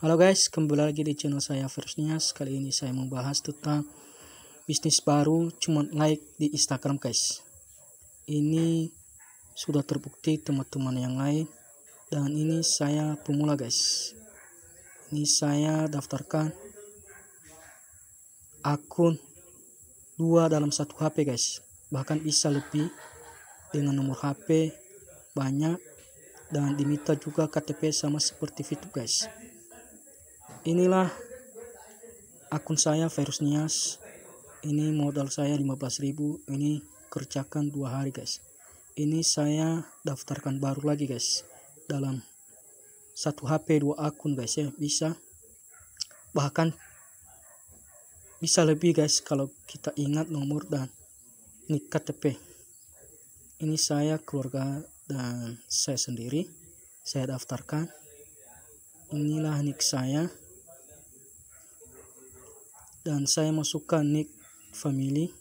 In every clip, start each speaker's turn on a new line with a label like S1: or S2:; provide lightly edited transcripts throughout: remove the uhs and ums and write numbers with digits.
S1: Halo guys, kembali lagi di channel saya Virusnias. Kali ini saya membahas tentang bisnis baru cuman like di Instagram guys. Ini sudah terbukti teman-teman yang lain, dan ini saya pemula guys. Ini saya daftarkan akun 2 dalam satu HP guys. Bahkan bisa lebih dengan nomor HP banyak, dan diminta juga KTP sama seperti Fitur guys. Inilah akun saya Virusnias. Ini modal saya 15.000. Ini kerjakan 2 hari guys. Ini saya daftarkan baru lagi guys. Dalam satu HP 2 akun guys ya. Bisa, bahkan bisa lebih guys kalau kita ingat nomor dan nik KTP. Ini saya, keluarga, dan saya sendiri. Saya daftarkan. Inilah nik saya. Dan saya masukkan nik family.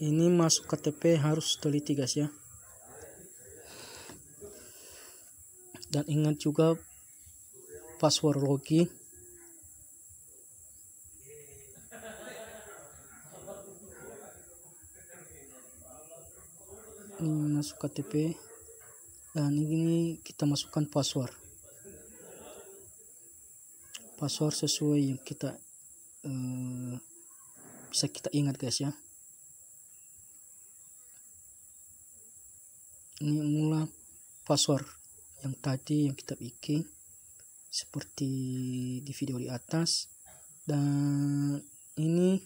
S1: Ini masuk KTP harus teliti guys ya. Dan ingat juga password login. Ini masuk KTP, dan ini kita masukkan password sesuai yang kita bisa kita ingat guys ya. Ini ulang password yang tadi yang kita bikin seperti di video di atas. Dan ini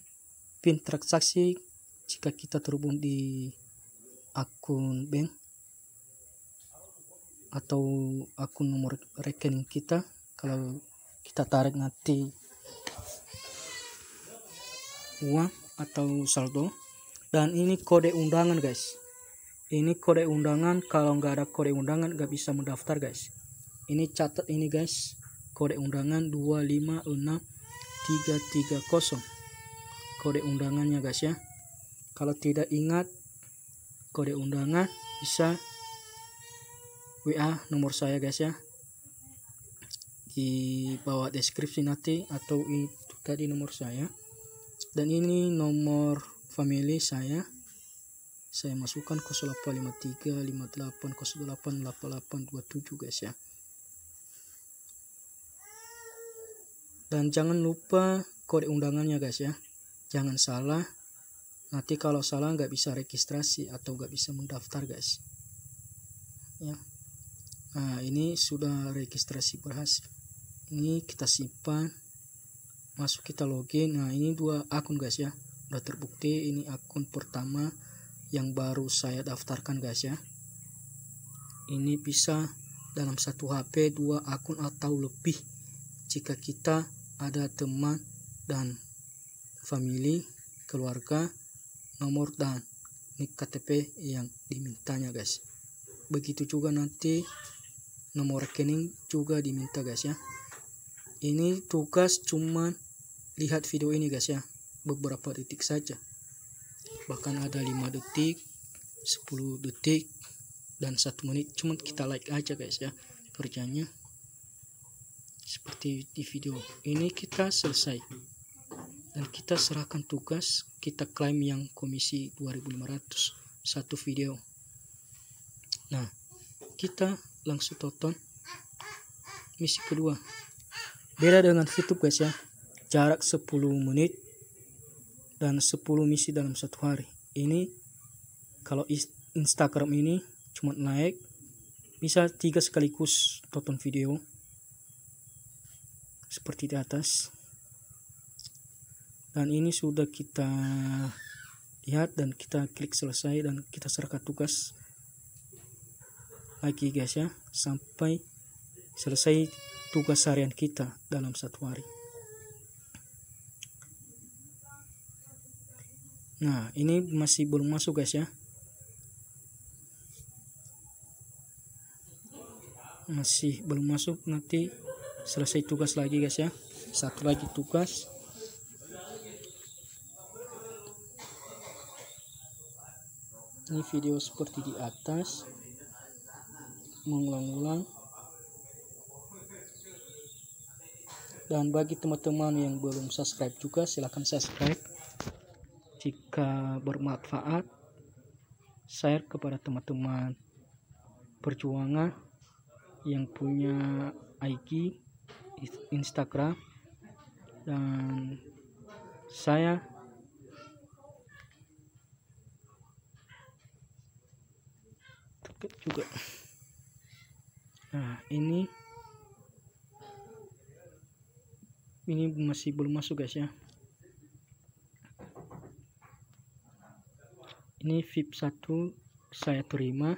S1: PIN transaksi jika kita terhubung di akun bank atau akun nomor rekening kita kalau kita tarik nanti uang atau saldo. Dan ini kode undangan guys. Ini kode undangan. Kalau nggak ada kode undangan nggak bisa mendaftar guys. Ini catat ini guys, kode undangan 256330 kode undangannya guys ya. Kalau tidak ingat kode undangan bisa WA nomor saya guys ya, di bawah deskripsi nanti, atau itu tadi nomor saya. Dan ini nomor family saya masukkan 085358088827 guys ya. Dan jangan lupa kode undangannya guys ya, jangan salah. Nanti kalau salah nggak bisa registrasi atau nggak bisa mendaftar guys ya. Nah, ini sudah registrasi berhasil. Ini kita simpan, masuk kita login. Nah, ini 2 akun guys ya, udah terbukti. Ini akun pertama yang baru saya daftarkan guys ya. Ini bisa dalam satu HP 2 akun atau lebih jika kita ada teman dan family, keluarga, nomor dan nik KTP yang dimintanya guys. Begitu juga nanti nomor rekening juga diminta guys ya. Ini tugas cuman lihat video ini guys ya, beberapa detik saja. Bahkan ada 5 detik, 10 detik, dan 1 menit. Cuman kita like aja guys ya kerjanya. Seperti di video ini kita selesai. Dan kita serahkan tugas, kita klaim yang komisi 2.500 satu video. Nah, kita langsung tonton misi kedua. Beda dengan YouTube guys ya, jarak 10 menit dan 10 misi dalam satu hari. Ini kalau Instagram ini cuma naik bisa 3 sekaligus tonton video seperti di atas. Dan ini sudah kita lihat, dan kita klik selesai, dan kita serahkan tugas lagi guys ya, sampai selesai tugas harian kita dalam satu hari. Nah, ini masih belum masuk guys ya, masih belum masuk. Nanti selesai tugas lagi guys ya, satu lagi tugas. Ini video seperti di atas. mengulang-ulang. Dan bagi teman-teman yang belum subscribe juga, silahkan subscribe. Jika bermanfaat, share kepada teman-teman perjuangan yang punya IG, Instagram, dan saya juga. Nah, ini masih belum masuk guys ya. Ini VIP 1 saya terima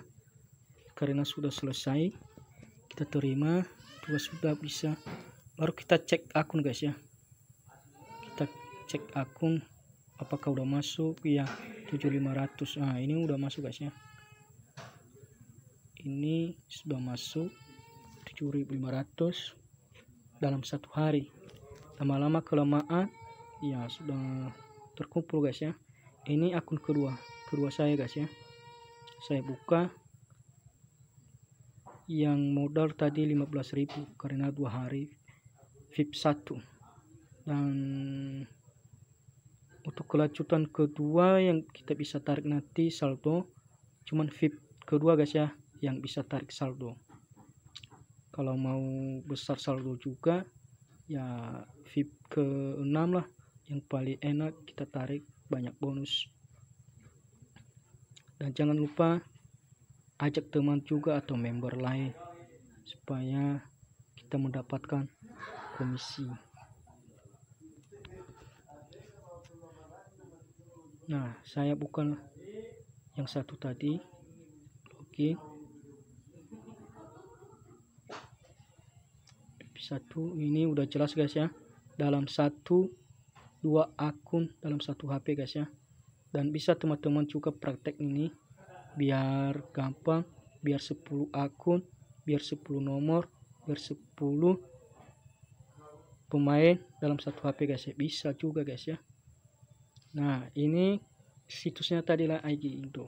S1: karena sudah selesai. Kita terima, juga sudah bisa. Baru kita cek akun guys ya. Kita cek akun apakah udah masuk ya. 7500. Nah, ini udah masuk guys ya. Ini sudah masuk 7500 dalam 1 hari. Lama-lama kelamaan ya sudah terkumpul guys ya. Ini akun kedua saya guys ya. Saya buka, yang modal tadi 15.000 karena 2 hari VIP 1. Dan untuk kelanjutan kedua yang kita bisa tarik nanti saldo, cuman VIP kedua guys ya yang bisa tarik saldo. Kalau mau besar saldo juga ya VIP ke-6 lah yang paling enak, kita tarik banyak bonus. Dan jangan lupa ajak teman juga atau member lain supaya kita mendapatkan komisi. Nah, saya buka yang satu tadi, login. Satu ini udah jelas guys ya, dalam 1-2 akun dalam 1 HP guys ya. Dan bisa teman-teman juga praktek ini biar gampang, biar 10 akun, biar 10 nomor, biar 10 pemain dalam 1 HP guys ya. Bisa juga guys ya. Nah, ini situsnya tadi lah IG Indo.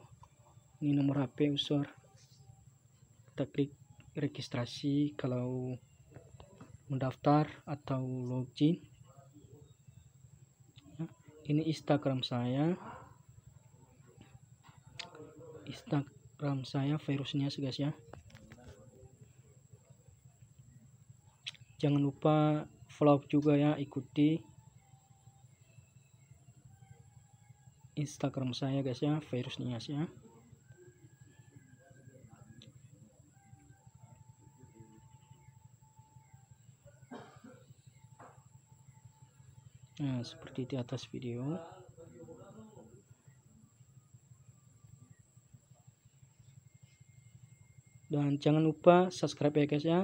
S1: Ini nomor HP user. Kita klik registrasi kalau mendaftar atau login. Nah, ini Instagram saya. Instagram saya virusnya guys ya. Jangan lupa follow juga ya, ikuti Instagram saya guys ya, virusnya ya. Nah, seperti di atas video. Dan jangan lupa subscribe ya guys ya.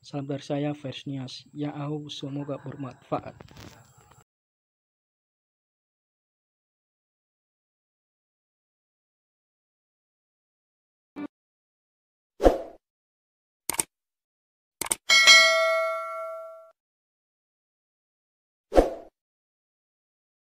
S1: Salam dari saya, Versnias. Ya, semoga bermanfaat.